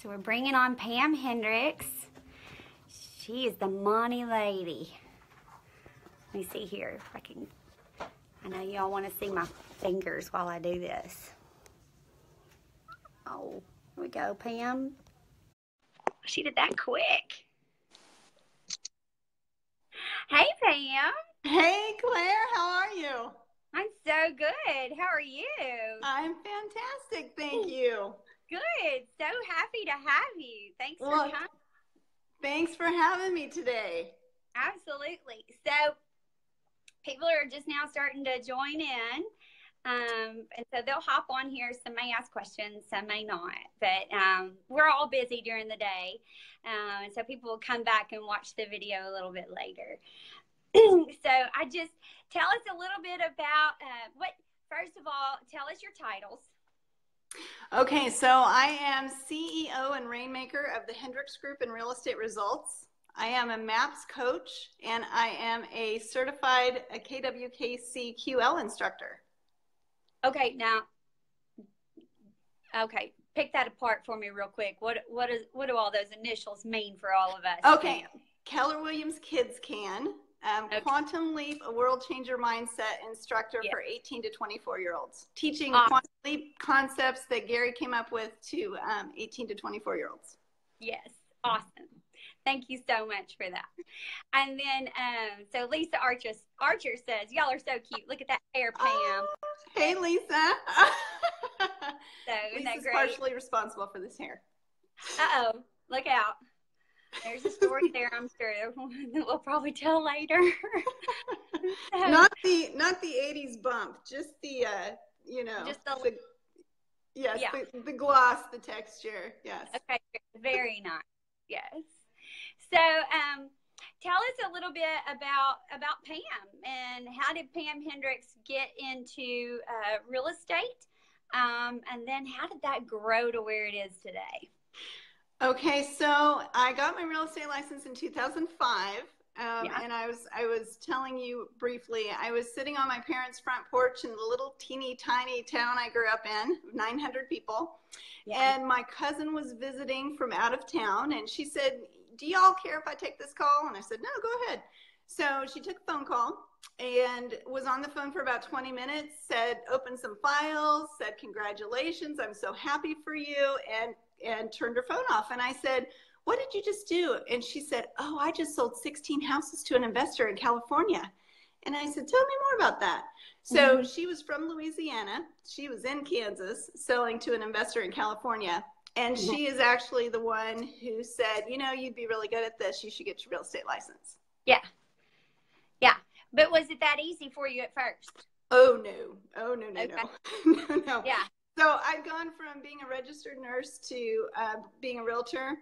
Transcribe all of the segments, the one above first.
So we're bringing on Pam Hendrix. She is the money lady. Let me see here if I can. I know y'all want to see my fingers while I do this. Oh, here we go, Pam. She did that quick. Hey, Pam. Hey, Claire, how are you? I'm so good. How are you? I'm fantastic, thank you. Good. So happy to have you. Thanks for coming. Thanks for having me today. Absolutely. So people are just now starting to join in. And so they'll hop on here. Some may ask questions, some may not. But we're all busy during the day. And so people will come back and watch the video a little bit later. So I just tell us a little bit about first of all, tell us your titles. Okay, so I am CEO and Rainmaker of the Hendrix Group in Real Estate Results. I am a MAPS coach, and I am a certified KWKC QL instructor. Okay, now, pick that apart for me real quick. What do all those initials mean for all of us? Okay, Keller Williams Kids Can. Okay. Quantum Leap, a world changer mindset instructor for 18 to 24-year-olds, teaching Awesome. Quantum Leap concepts that Gary came up with to 18 to 24-year-olds. Yes, awesome. Thank you so much for that. And then, so Lisa Archer says, y'all are so cute. Look at that hair, Pam. Oh, hey, Lisa. So isn't that Lisa's great? partially responsible for this hair. Uh-oh, look out. There's a story there, I'm sure. We'll probably tell later. So, not the 80s bump, just the just the gloss, the texture. Yes. Okay, very nice. Yes. So, tell us a little bit about Pam, and how did Pam Hendrix get into real estate, and then how did that grow to where it is today? Okay, so I got my real estate license in 2005, and I was telling you briefly, I was sitting on my parents' front porch in the little teeny tiny town I grew up in, 900 people, and my cousin was visiting from out of town, and she said, do y'all care if I take this call? And I said, no, go ahead. So she took a phone call and was on the phone for about 20 minutes, said, open some files, said, congratulations, I'm so happy for you, and turned her phone off. And I said, what did you just do? And she said, oh, I just sold 16 houses to an investor in California. And I said, tell me more about that. So she was from Louisiana. She was in Kansas selling to an investor in California. And she is actually the one who said, you know, you'd be really good at this. You should get your real estate license. Yeah. Yeah. But was it that easy for you at first? Oh, no. Oh, no, no, Okay. no. No. Yeah. So I'd gone from being a registered nurse to being a realtor.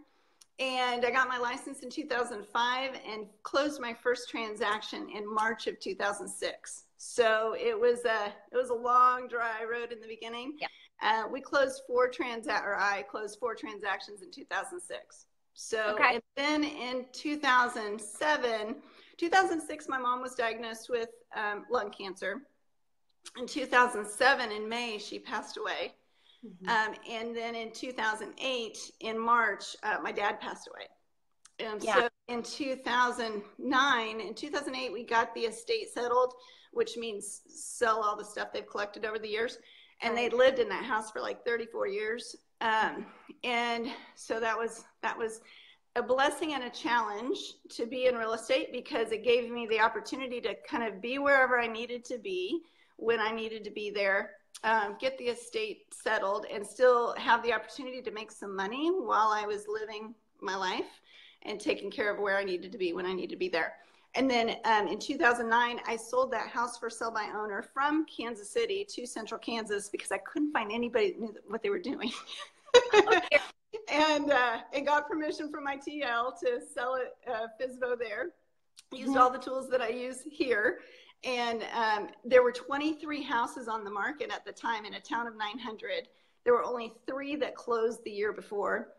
And I got my license in 2005 and closed my first transaction in March of 2006. So it was a long, dry road in the beginning. Yeah. I closed 4 transactions in 2006. So and then in 2006, my mom was diagnosed with lung cancer. In 2007, in May, she passed away. And then in 2008, in March, my dad passed away. So in 2008, we got the estate settled, which means sell all the stuff they've collected over the years. And they'd lived in that house for like 34 years. And so that was a blessing and a challenge to be in real estate, because it gave me the opportunity to kind of be wherever I needed to be when I needed to be there. Get the estate settled and still have the opportunity to make some money while I was living my life and taking care of where I needed to be when I needed to be there. And then in 2009, I sold that house for sale by owner from Kansas City to Central Kansas because I couldn't find anybody that knew what they were doing. And got permission from my TL to sell it FSBO there. Used all the tools that I use here. And there were 23 houses on the market at the time in a town of 900. There were only 3 that closed the year before.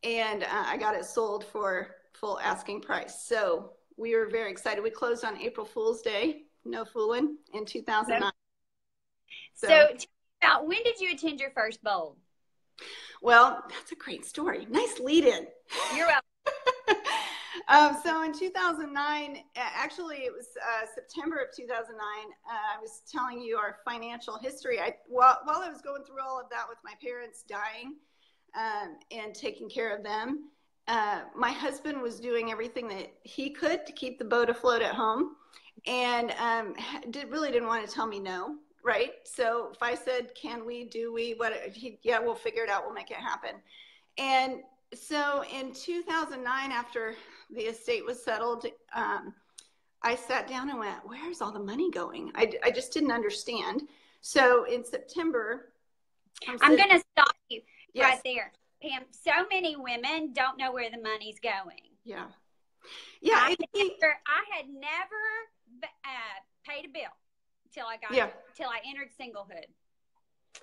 And I got it sold for full asking price. So we were very excited. We closed on April Fool's Day, no fooling, in 2009. So tell me about, when did you attend your first bowl? Well, that's a great story. Nice lead in. You're welcome. So in 2009, actually it was September of 2009, I was telling you our financial history. While I was going through all of that with my parents dying and taking care of them, my husband was doing everything that he could to keep the boat afloat at home, and really didn't want to tell me no, right? So if I said, can we, do we, yeah, we'll figure it out, we'll make it happen. And so in 2009, after the estate was settled, I sat down and went, where's all the money going? I just didn't understand. So in September, I'm going to stop you yes. right there. Pam, so many women don't know where the money's going. Yeah. I had never paid a bill till I entered singlehood.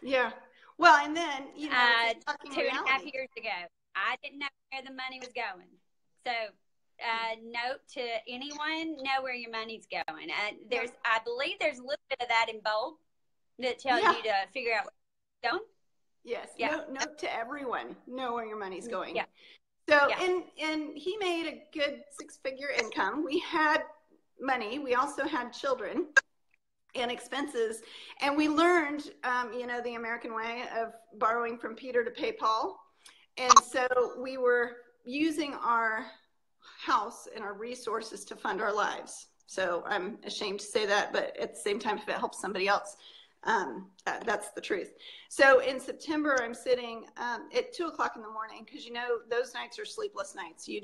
Yeah. Well, and then, 2.5 years ago, I didn't know where the money was going. So, note to anyone, know where your money's going. I believe there's a little bit of that in bold that tells you to figure out where it's going. Yes. Yeah. Note to everyone, know where your money's going. Yeah. So, and he made a good 6-figure income. We had money. We also had children and expenses. And we learned, the American way of borrowing from Peter to pay Paul. And so we were using our house and our resources to fund our lives. So I'm ashamed to say that, but at the same time, if it helps somebody else, that's the truth. So in September, I'm sitting at 2 o'clock in the morning, because those nights are sleepless nights. You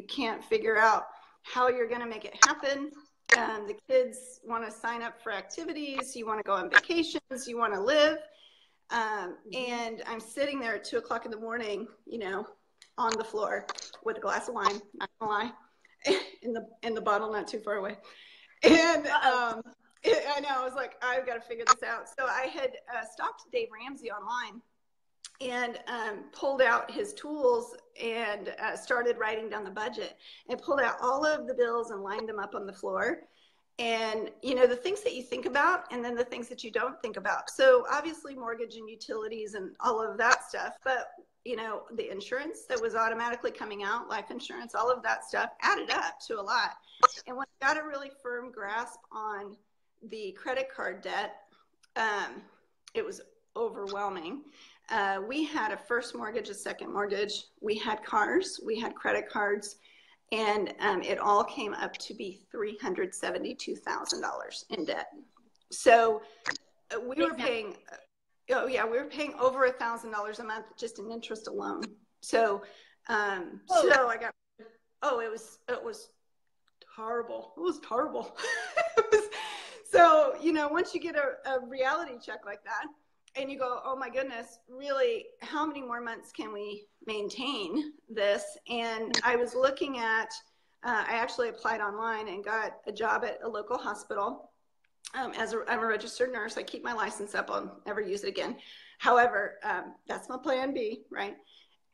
can't figure out how you're going to make it happen. The kids want to sign up for activities. You want to go on vacations. You want to live. And I'm sitting there at 2 o'clock in the morning, on the floor with a glass of wine, not gonna lie, in the bottle not too far away. And I know, I was like, I've got to figure this out. So I had stalked Dave Ramsey online and pulled out his tools and started writing down the budget, and pulled out all of the bills and lined them up on the floor. And, the things that you think about, and then the things that you don't think about. So obviously mortgage and utilities and all of that stuff, but the insurance that was automatically coming out, life insurance, all of that stuff added up to a lot. And when I got a really firm grasp on the credit card debt, it was overwhelming. We had a first mortgage, a second mortgage. We had cars, we had credit cards, and it all came up to be $372,000 in debt. So we were paying, we were paying over $1,000 a month just in interest alone. So, so I got, it was horrible. It was horrible. So, once you get a reality check like that, and you go, oh my goodness, really, how many more months can we maintain this? And I was looking at, I actually applied online and got a job at a local hospital. I'm a registered nurse. I keep my license up. I'll never use it again. However, that's my plan B, right?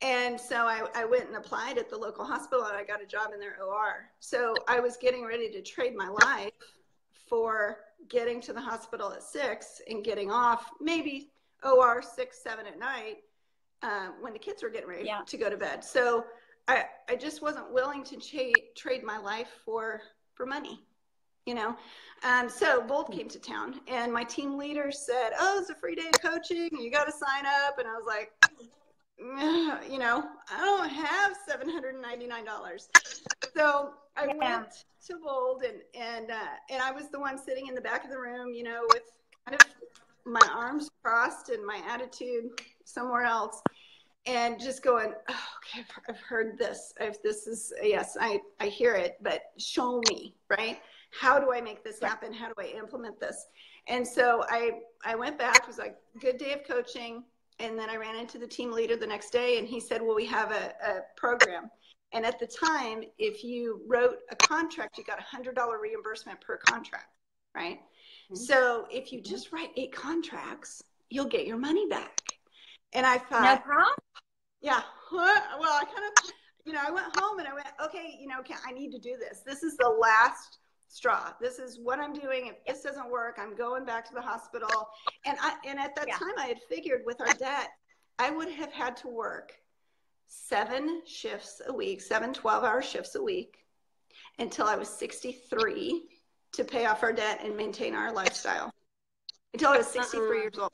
And so I went and applied at the local hospital, and I got a job in their OR. So I was getting ready to trade my life for getting to the hospital at 6 and getting off maybe OR 6, 7 at night when the kids were getting ready to go to bed. So I just wasn't willing to trade my life for money, So Bold came to town, and my team leader said, oh, it's a free day of coaching. You got to sign up. And I was like, I don't have $799. So I went to Bold, and I was the one sitting in the back of the room, with kind of my arms crossed and my attitude somewhere else, and just going, oh, okay, I've heard this. I hear it, but show me, right? How do I make this happen? How do I implement this? And so I went back. It was like a good day of coaching. And then I ran into the team leader the next day, and he said, well, we have a program. And at the time, if you wrote a contract, you got $100 reimbursement per contract, right? Mm-hmm. So if you just write 8 contracts, you'll get your money back. And I thought, no problem. Yeah. Well, I kind of, I went home and I went, okay, I need to do this. This is the last straw. This is what I'm doing. If this doesn't work, I'm going back to the hospital. And at that time, I had figured with our debt, I would have had to work 7 shifts a week, 7 12-hour shifts a week until I was 63 to pay off our debt and maintain our lifestyle until I was 63 years old.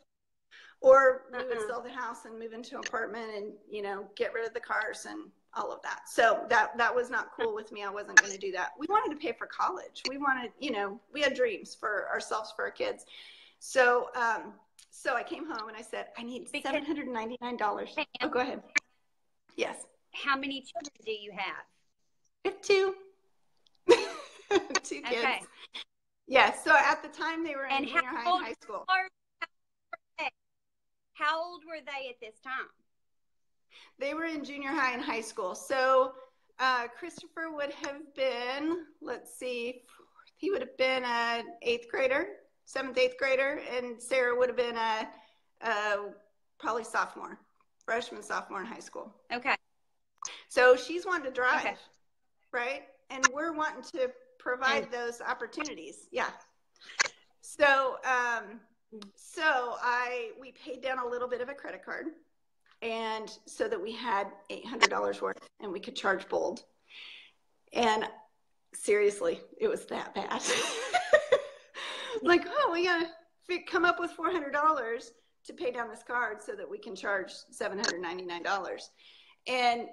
Or we would sell the house and move into an apartment and, you know, get rid of the cars and all of that. So that was not cool with me. I wasn't going to do that. We wanted to pay for college. We wanted, you know, we had dreams for ourselves, for our kids. So, so I came home and I said, I need $799. Oh, go ahead. Yes. How many children do you have? I have 2. 2 kids. Okay. Yes. Yeah, so at the time they were in junior high and high school. How old were they at this time? They were in junior high and high school. So Christopher would have been, let's see, he would have been an 8th grader, 7th, 8th grader, and Sarah would have been a probably freshman, sophomore in high school. Okay. So she's wanting to drive, right? And we're wanting to provide those opportunities. Yeah. So, we paid down a little bit of a credit card, and so that we had $800 worth and we could charge Bold. And seriously, it was that bad. Like, oh, we gotta come up with $400 to pay down this card so that we can charge $799. And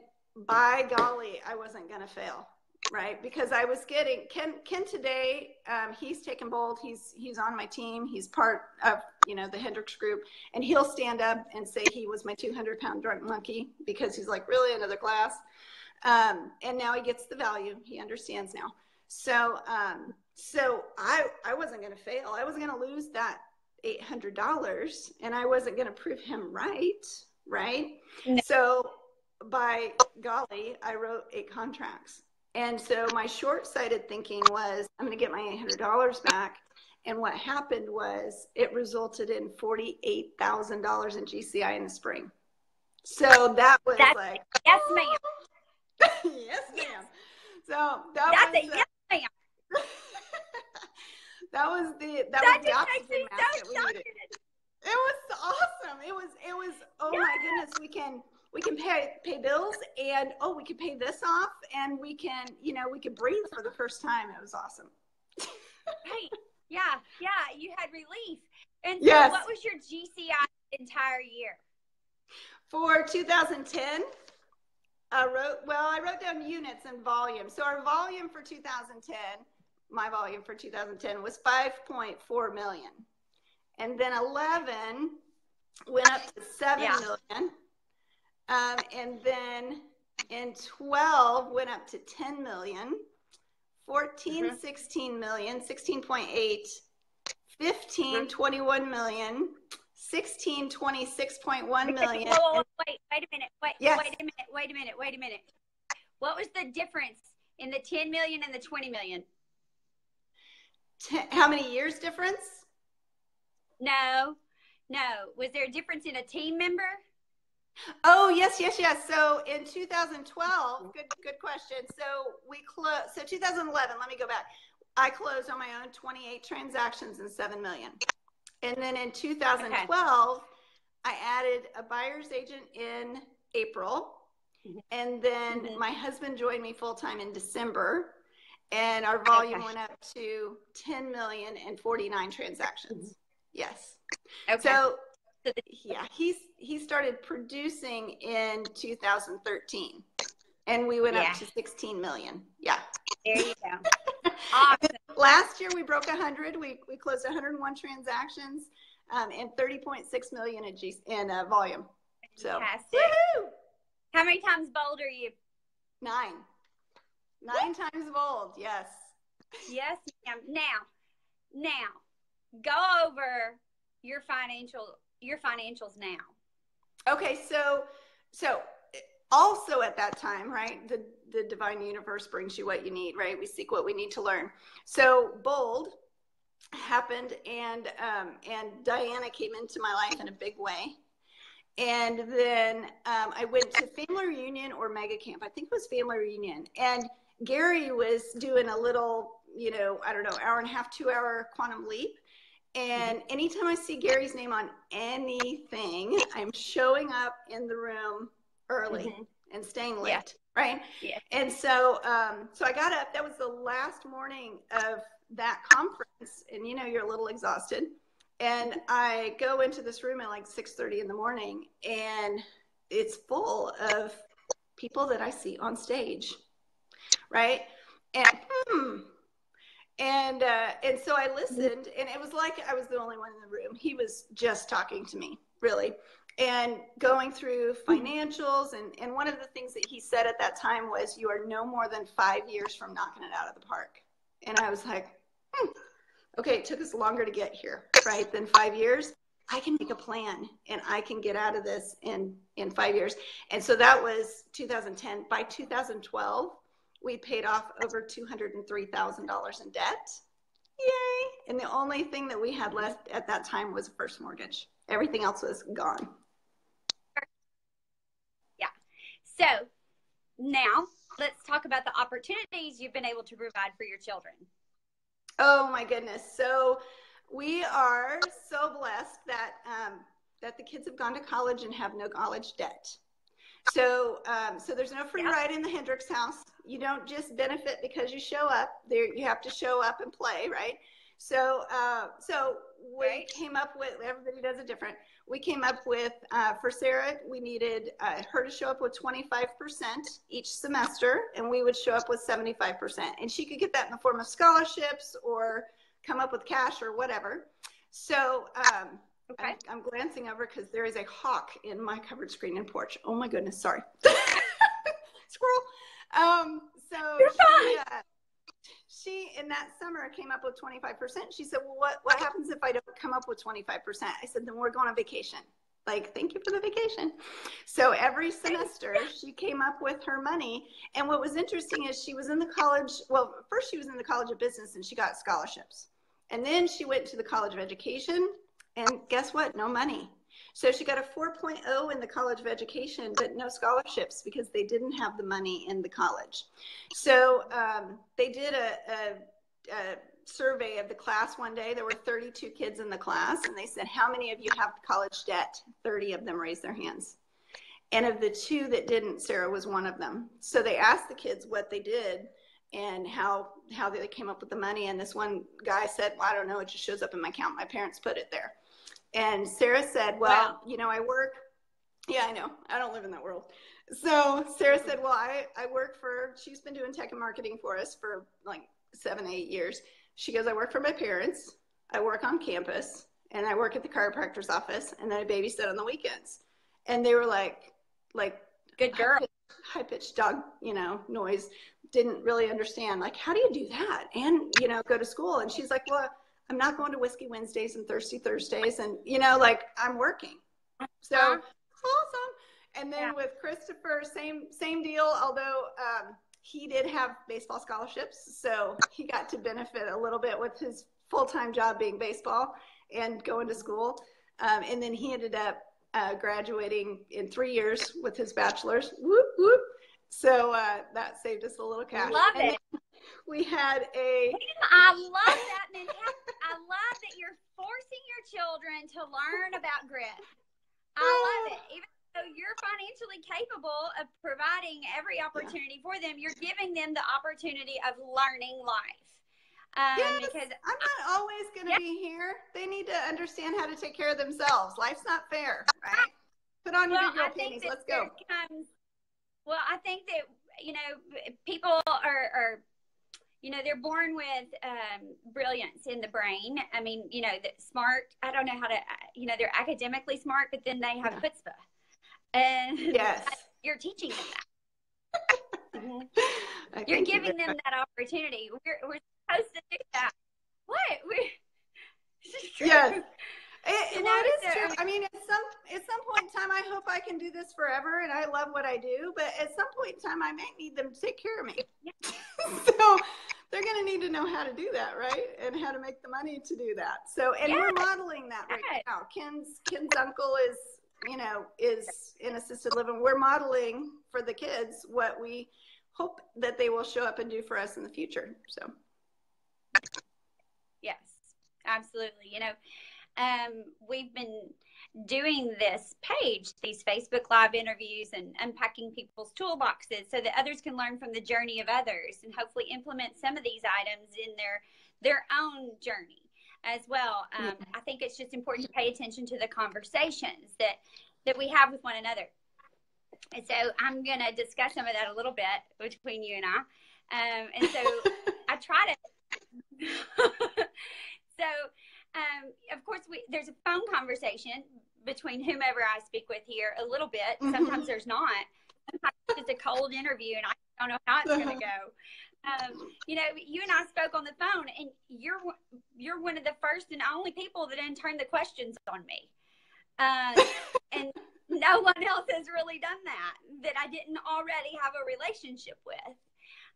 by golly, I wasn't gonna fail. Right, because I was getting Ken today. He's taken Bold. He's on my team. He's part of, you know, the Hendrix group, and he'll stand up and say he was my 200-pound drunk monkey because he's like, really, another class. And now he gets the value. He understands now. So I wasn't going to fail. I wasn't going to lose that $800, and I wasn't going to prove him right. Right. No. So by golly, I wrote 8 contracts. And so my short-sighted thinking was, I'm going to get my $800 back. And what happened was it resulted in $48,000 in GCI in the spring. So that was like, yes, ma'am. Yes, ma'am. So that was yes, ma'am. that was the oxygen mask that we needed. It was awesome. It was oh my goodness, we can pay bills, and we can pay this off, and we can breathe for the first time. It was awesome. Right. Yeah, you had relief. And so yes. What was your GCI entire year? For 2010, I wrote down units and volume. So our volume for 2010, my volume for 2010 was 5.4 million. And then 11 went up to 7 million. And then in 12 went up to 10 million, 14, 16 million, 16.8, 15, 21 million, 16, 26.1 million. Whoa, wait a minute. Yes. Wait a minute. What was the difference in the 10 million and the 20 million? How many years difference? No. Was there a difference in a team member? Oh, yes. So in 2012, good question. So 2011, let me go back. I closed on my own 28 transactions and 7 million. And then in 2012, I added a buyer's agent in April. And then my husband joined me full-time in December. And our volume went up to 10 million and 49 transactions. Yes. Okay. So he started producing in 2013, and we went up to 16 million. Yeah. There you go. Awesome. Last year we broke 100. We closed 101 transactions, and 30.6 million in volume. So, fantastic. Woo-hoo! How many times bold are you? 9 times bold. Yes. Yes, ma'am. Now, go over your financials now. Okay, so also at that time, right, the divine universe brings you what you need, right? We seek what we need to learn. So Bold happened, and Diana came into my life in a big way. And then I went to family reunion or mega camp. I think it was family reunion. And Gary was doing a little, hour and a half, 2 hour quantum leap. And anytime I see Gary's name on anything, I'm showing up in the room early and staying late, right? Yeah. And so, so I got up. That was the last morning of that conference, and you know, you're a little exhausted. And I go into this room at like 6:30 in the morning, and it's full of people that I see on stage, right? And so I listened, and it was like I was the only one in the room. He was just talking to me, really, and going through financials. And one of the things that he said at that time was, you are no more than 5 years from knocking it out of the park. And I was like, okay, it took us longer to get here, right, than 5 years. I can make a plan, and I can get out of this in 5 years. And so that was 2010. By 2012, we paid off over $203,000 in debt. Yay. And the only thing that we had left at that time was a first mortgage. Everything else was gone. Yeah. So now let's talk about the opportunities you've been able to provide for your children. Oh my goodness. So we are so blessed that, that the kids have gone to college and have no college debt. So, so there's no free ride in the Hendrix house. You don't just benefit because you show up there. You have to show up and play, right? So, so we came up with, everybody does it different. We came up with, for Sarah, we needed her to show up with 25% each semester, and we would show up with 75%. And she could get that in the form of scholarships or come up with cash or whatever. So, I'm glancing over because there is a hawk in my covered screen and porch. Oh my goodness, sorry. Squirrel. So she, in that summer, came up with 25%. She said, well, what happens if I don't come up with 25%? I said, then we're going on vacation. Like, thank you for the vacation. So every semester she came up with her money. And what was interesting is she was in the college. Well, first she was in the College of Business and she got scholarships. And then she went to the College of Education. And guess what? No money. So she got a 4.0 in the College of Education, but no scholarships because they didn't have the money in the college. So they did a survey of the class one day. There were 32 kids in the class, and they said, how many of you have college debt? 30 of them raised their hands. And of the 2 that didn't, Sarah was one of them. So they asked the kids what they did and how they came up with the money. And this one guy said, well, I don't know. It just shows up in my account. My parents put it there. And Sarah said, well, you know, I work. Yeah, I know. I don't live in that world. So Sarah said, well, I work for, she's been doing tech and marketing for us for like 7, 8 years. She goes, I work for my parents. I work on campus, and I work at the chiropractor's office, and then I babysit on the weekends. And they were like good girl, high-pitched dog, you know, noise. Didn't really understand, like, how do you do that? And, you know, go to school. And she's like, well, I'm not going to Whiskey Wednesdays and Thirsty Thursdays. And, you know, like, I'm working. So awesome. And then with Christopher, same deal, although he did have baseball scholarships. So he got to benefit a little bit with his full-time job being baseball and going to school. And then he ended up graduating in 3 years with his bachelor's. Whoop, whoop. So that saved us a little cash. Love it. We had a... I love that mentality. I love that you're forcing your children to learn about grit. I love it. Even though you're financially capable of providing every opportunity for them, you're giving them the opportunity of learning life. Yes, because I'm not always going to be here. They need to understand how to take care of themselves. Life's not fair, right? Put on your big girl panties. Let's go. Well, I think that, you know, people are you know, they're born with brilliance in the brain. I mean, you know, smart. I don't know how to, you know, they're academically smart, but then they have chutzpah. And you're teaching them that. You're giving them that opportunity. We're supposed to do that. What? Yes. It is true. I mean, at some point in time, I hope I can do this forever, and I love what I do. But at some point in time, I might need them to take care of me. So they're going to need to know how to do that, right? And how to make the money to do that. So, and we're modeling that right now. Ken's uncle is, you know, is in assisted living. We're modeling for the kids what we hope that they will show up and do for us in the future. So, yes. Absolutely. We've been doing this page, these Facebook Live interviews, and unpacking people's toolboxes so that others can learn from the journey of others and hopefully implement some of these items in their own journey as well. I think it's just important to pay attention to the conversations that we have with one another. And so I'm going to discuss some of that a little bit between you and I. And so I try to. So, of course, there's a phone conversation between whomever I speak with here a little bit. Sometimes there's not. Sometimes it's just a cold interview, and I don't know how it's going to go. You and I spoke on the phone, and you're one of the first and only people that didn't turn the questions on me. And no one else has really done that I didn't already have a relationship with.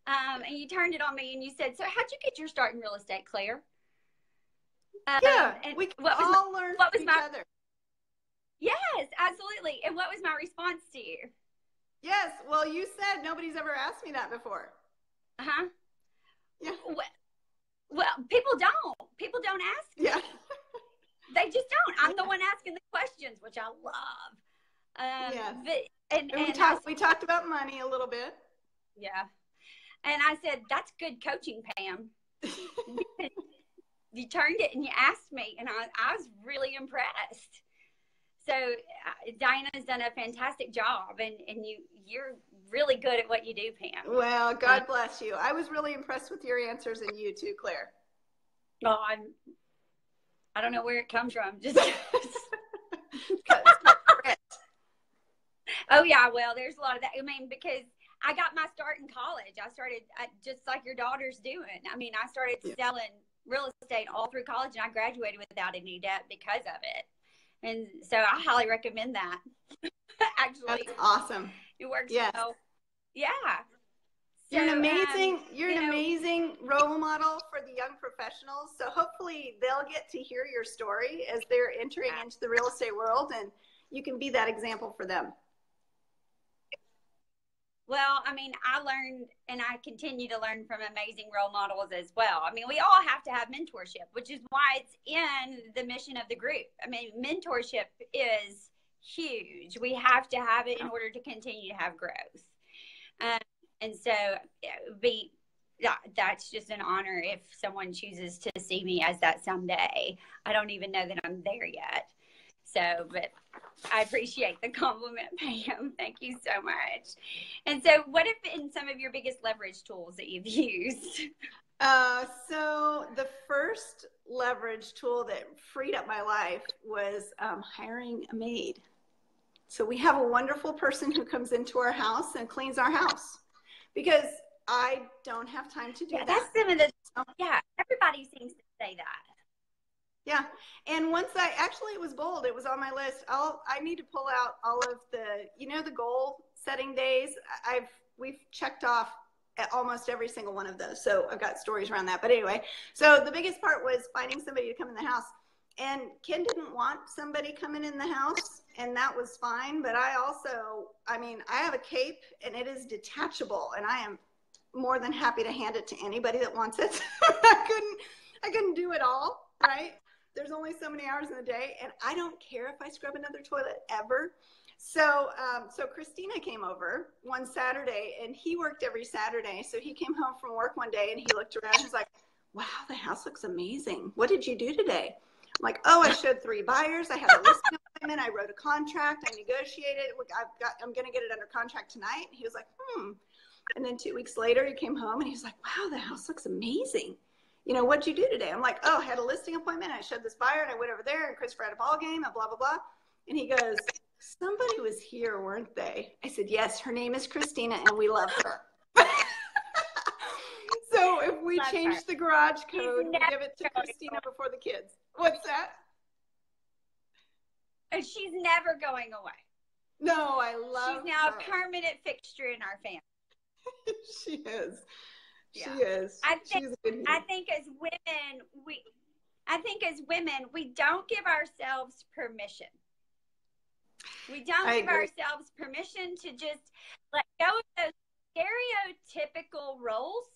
And you turned it on me, and you said, "So how'd you get your start in real estate, Claire?" And we all learn from each other. Yes, absolutely. And what was my response to you? Yes. Well, you said nobody's ever asked me that before. Uh-huh. Yeah. Well, people don't ask me. Yeah. They just don't. I'm the one asking the questions, which I love. Yes. And we talked about money a little bit. Yeah. And I said, "That's good coaching, Pam." You turned it and you asked me, and I was really impressed. So Diana's done a fantastic job, and you're really good at what you do, Pam. Well, God bless you. I was really impressed with your answers, and you too, Claire. Oh, I don't know where it comes from. Just oh yeah, well, there's a lot of that. I mean, because I got my start in college. I started just like your daughter's doing. I mean, I started selling real estate all through college, and I graduated without any debt because of it. And so I highly recommend that. Actually, that's awesome. It works well. Yeah. So, you're an amazing role model for the young professionals. So hopefully they'll get to hear your story as they're entering into the real estate world, and you can be that example for them. Well, I mean, I learned and I continue to learn from amazing role models as well. I mean, we all have to have mentorship, which is why it's in the mission of the group. I mean, mentorship is huge. We have to have it in order to continue to have growth. And so that's just an honor if someone chooses to see me as that someday. I don't even know that I'm there yet. So, but I appreciate the compliment, Pam. Thank you so much. And so what have been some of your biggest leverage tools that you've used? So the first leverage tool that freed up my life was hiring a maid. So we have a wonderful person who comes into our house and cleans our house because I don't have time to do that. That's some of the, everybody seems to say that. Yeah. And once it was bold. It was on my list. I need to pull out all of the goal setting days. We've checked off almost every single one of those. So I've got stories around that. But anyway, so the biggest part was finding somebody to come in the house. And Ken didn't want somebody coming in the house, and that was fine. But I have a cape, and it is detachable, and I am more than happy to hand it to anybody that wants it. I couldn't do it all, right? There's only so many hours in the day, and I don't care if I scrub another toilet ever. So Christina came over one Saturday, and he worked every Saturday. So he came home from work one day, and he looked around. He's like, "Wow, the house looks amazing. What did you do today?" I'm like, "Oh, I showed 3 buyers. I had a listing appointment. I wrote a contract. I negotiated. I'm going to get it under contract tonight." He was like, And then 2 weeks later, he came home, and he was like, "Wow, the house looks amazing. What'd you do today?" I'm like, "Oh, I had a listing appointment. I showed this buyer, and I went over there, and Christopher had a ball game, and blah, blah, blah." And he goes, "Somebody was here, weren't they?" I said, "Yes, her name is Christina, and we love her." So if we change the garage code, we give it to Christina before the kids. What's that? And she's never going away. No, I love her. She's now a permanent fixture in our family. She is. Yeah. She is. I think as women, we don't give ourselves permission. We don't give ourselves permission to just let go of those stereotypical roles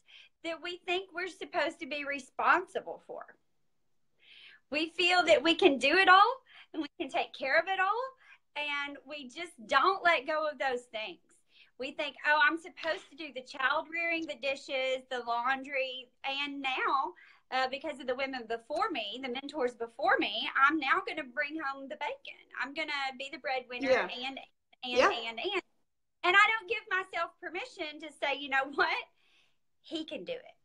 that we think we're supposed to be responsible for. We feel that we can do it all and we can take care of it all. And we just don't let go of those things. We think, oh, I'm supposed to do the child rearing, the dishes, the laundry. And now, because of the women before me, the mentors before me, I'm now going to bring home the bacon. I'm going to be the breadwinner and. And I don't give myself permission to say, you know what? He can do it.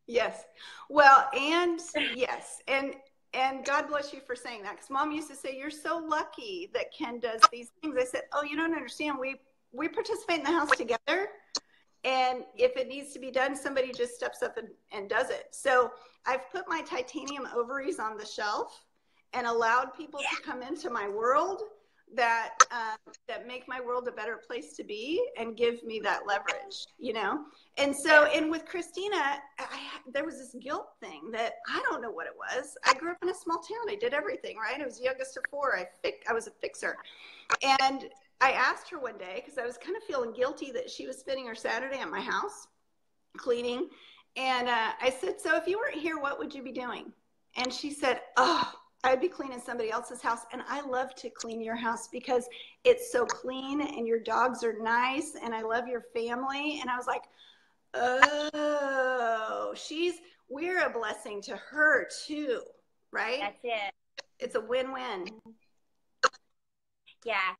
Yes. Well, and yes. And God bless you for saying that. Because Mom used to say, you're so lucky that Ken does these things. I said, oh, you don't understand. We participate in the house together. And if it needs to be done, somebody just steps up and does it. So I've put my titanium ovaries on the shelf and allowed people to come into my world that make my world a better place to be and give me that leverage, you know? And so, and with Christina, there was this guilt thing that I don't know what it was. I grew up in a small town. I did everything, right? I was the youngest of four. I was a fixer. And I asked her one day, because I was kind of feeling guilty that she was spending her Saturday at my house cleaning. And I said, so if you weren't here, what would you be doing? And she said, oh, I'd be cleaning somebody else's house. And I love to clean your house because it's so clean and your dogs are nice and I love your family. And I was like, oh, we're a blessing to her too, right? That's it. It's a win-win. Yeah.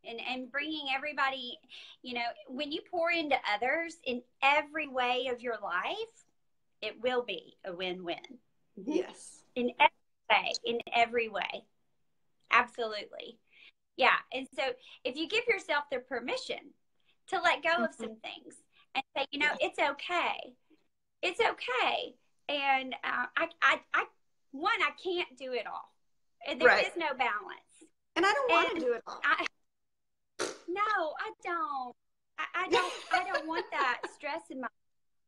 And bringing everybody, you know, when you pour into others in every way of your life, it will be a win-win. Yes. In every way. Absolutely. Yeah. And so if you give yourself the permission to let go of some things and say, you know, it's okay. It's okay. And I can't do it all. There is no balance. And I don't want to do it all. No, I don't. I don't want that stress in my life.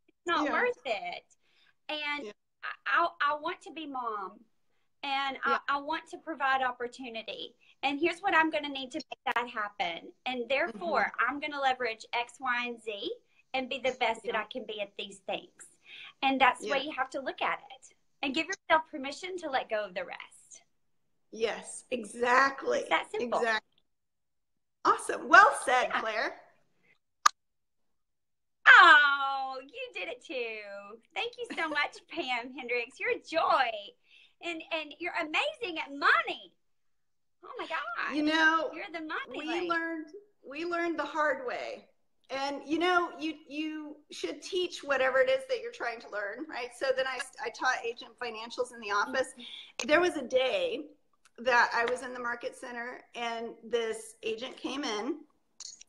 It's not worth it. And I want to be mom. And I want to provide opportunity. And here's what I'm going to need to make that happen. And therefore, I'm going to leverage X, Y, and Z and be the best that I can be at these things. And that's the way you have to look at it. And give yourself permission to let go of the rest. Yes, exactly. It's that simple. Exactly. Awesome. Well said, Claire. Oh, you did it too. Thank you so much, Pam Hendrix. You're a joy. And you're amazing at money. Oh my gosh. You know, you're the money lady. We learned the hard way. And you know, you should teach whatever it is that you're trying to learn, right? So then I taught agent financials in the office. There was a day that I was in the market center and this agent came in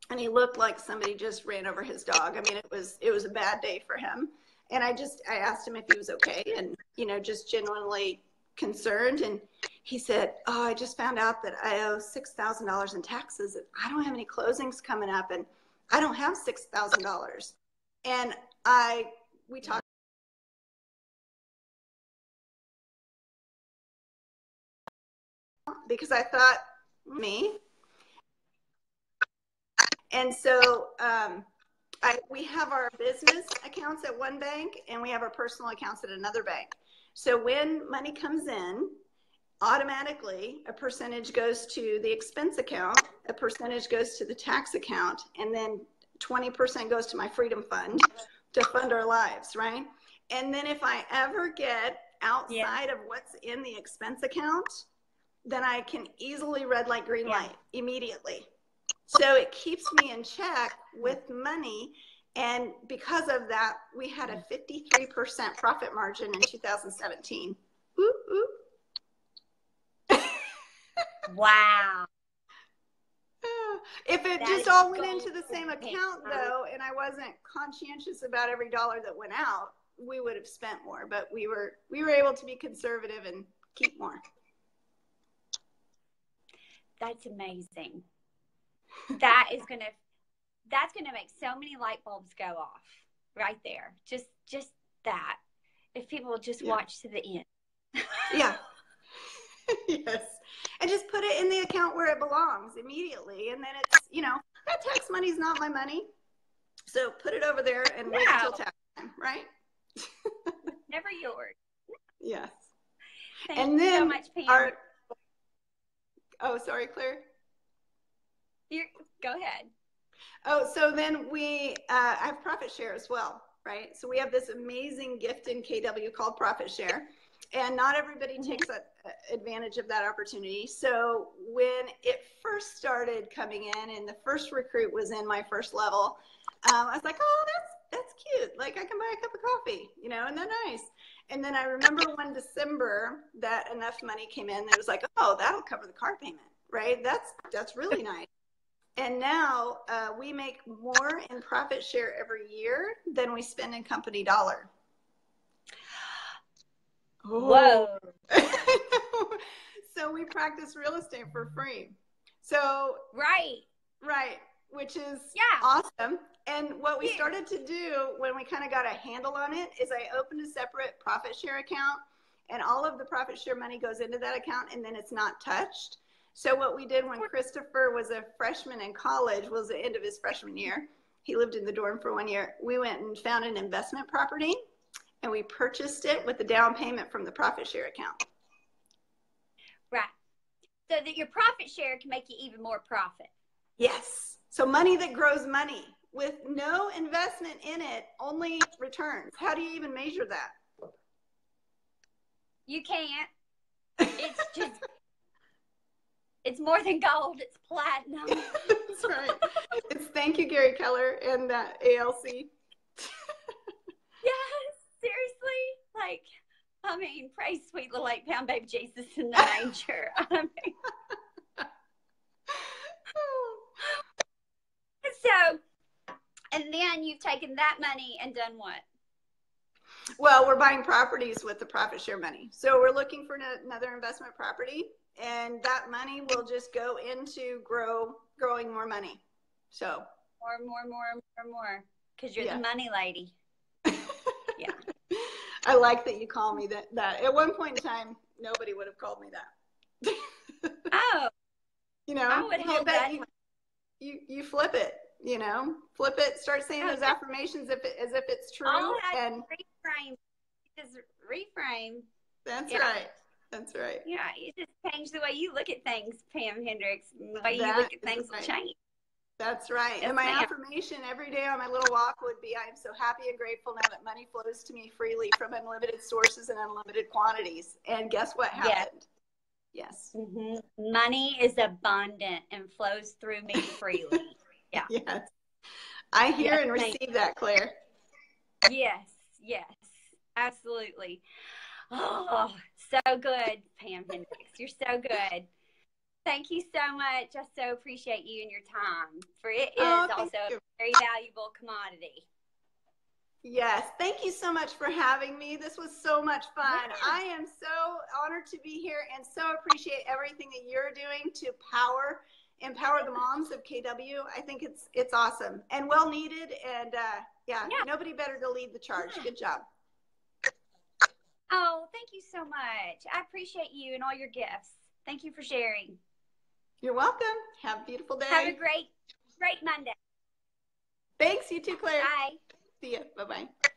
and he looked like somebody just ran over his dog. I mean, it was a bad day for him. And I asked him if he was okay and, you know, just genuinely concerned. And he said, oh, I just found out that I owe $6,000 in taxes. And I don't have any closings coming up and I don't have $6,000. And we talked. Because I thought, me. And so we have our business accounts at one bank and we have our personal accounts at another bank. So when money comes in, automatically a percentage goes to the expense account, a percentage goes to the tax account, and then 20% goes to my freedom fund to fund our lives, right? And then if I ever get outside of what's in the expense account, then I can easily red light, green light immediately. So it keeps me in check with money. And because of that, we had a 53% profit margin in 2017. Ooh, ooh. Wow. If it just all went into the same account, though, and I wasn't conscientious about every dollar that went out, we would have spent more. But we were able to be conservative and keep more. That's amazing. That's gonna make so mmany light bulbs go off right there. Just that. If people just watch to the end. Yeah. Yes. And just put it in the account where it belongs immediately. And then it's, you know, that tax money is not my money. So put it over there and wait until tax time, right? Never yours. Yes. Thank And you then so much, Pam. oh, sorry, Claire. Go ahead. Oh, so then we have profit share as well, right? So we have this amazing gift in KW called profit share, and not everybody takes advantage of that opportunity. So when it first started coming in, and the first recruit was in my first level, I was like, oh, that's cute. Like, I can buy a cup of coffee, you know, and they're nice. And then I remember one December that enough money came in that it was like, oh, that'll cover the car payment, right? That's really nice. And now we make more in profit share every year than we spend in company dollar. Whoa. So we practice real estate for free. So right, which is awesome. And what we started to do when we kind of got a handle on it is I opened a separate profit share account, and all of the profit share money goes into that account, and then it's not touched. So what we did when Christopher was a freshman in college, was the end of his freshman year, he lived in the dorm for 1 year, we went and found an investment property, and we purchased it with the down payment from the profit share account. Right. So that your profit share can make you even more profit. Yes. So money that grows money with no investment in it, only returns. How do you even measure that? You can't. It's just, it's more than gold. It's platinum. That's right. It's thank you, Gary Keller and ALC. Yes, seriously. Like, I mean, praise sweet little 8-pound baby Jesus in the manger. I mean. So, and then you've taken that money and done what? Well, we're buying properties with the profit share money. So we're looking for another investment property, and that money will just go into growing more money. So more, because you're the money lady. Yeah. I like that you call me that. At one point in time, nobody would have called me that. Oh. You know, I would hold that. You flip it, you know, flip it, start saying those affirmations as if it's true. And reframe. Just reframe. That's right. That's right. Yeah, you just change the way you look at things, Pam Hendrix. The way you look at things will change. That's right. And my affirmation every day on my little walk would be, I am so happy and grateful now that money flows to me freely from unlimited sources and unlimited quantities. And guess what happened? Yes. Mm-hmm. Money is abundant and flows through me freely. Yeah. Yes. I hear and receive that, Claire. Yes. Yes. Absolutely. Oh, so good, Pam Hendrix. You're so good. Thank you so much. I so appreciate you and your time. For it is also a very valuable commodity. Yes. Thank you so much for having me. This was so much fun. Yeah. I am so honored to be here and so appreciate everything that you're doing to empower the moms of KW. I think it's awesome and well needed. And nobody better to lead the charge. Good job. Oh, thank you so much. I appreciate you and all your gifts. Thank you for sharing. You're welcome. Have a beautiful day. Have a great Monday. Thanks. You too, Claire. Bye. See ya. Bye-bye.